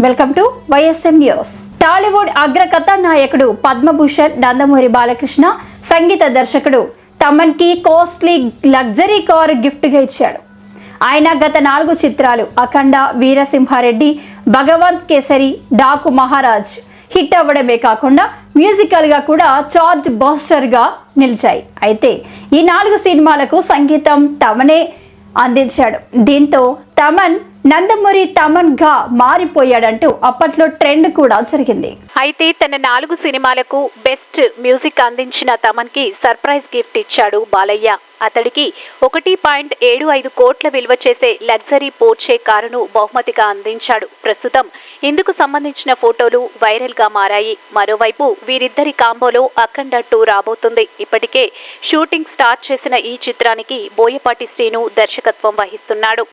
Welcome to YSM news. Tollywood అగ్ర కథానాయకుడు పద్మభూషణ్ నందమూరి బాలకృష్ణ సంగీత దర్శకుడు తమన్ కి కాస్ట్లీ లగ్జరీ కారు గిఫ్ట్ గా ఇచ్చాడు. ఆయన గత 4 చిత్రాలు అఖండ, వీరసింహారెడ్డి, భగవంత్ కేసరి, డాకు మహారాజ్ హిట్ అవ్వడమే కాకుండా మ్యూజికల్ గా కూడా చార్జ్ బస్టర్ గా నిలిచాయి. అయితే ఈ 4 సినిమాలకు సంగీతం తమనే అందించాడు. దీంతో తమన్ నందమూరి తమన్ గా మారిపోయాడంటూ అప్పట్లో ట్రెండ్ కూడా జరిగింది. అయితే తన 4 సినిమాలకు బెస్ట్ మ్యూజిక్ అందించిన తమన్ కి సర్ప్రైజ్ గిఫ్ట్ ఇచ్చాడు బాలయ్య. అతడికి 1.75 కోట్ల విలువ చేసే లగ్జరీ పోర్షే కారును బహుమతిగా అందించాడు. ప్రస్తుతం ఇందుకు సంబంధించిన ఫోటోలు వైరల్ గా మారాయి. మరోవైపు వీరిద్దరి కాంబోలో అఖండ 2 రాబోతుంది. ఇప్పటికే షూటింగ్ స్టార్ట్ చేసిన ఈ చిత్రానికి బోయపాటి శ్రీను దర్శకత్వం వహిస్తున్నాడు.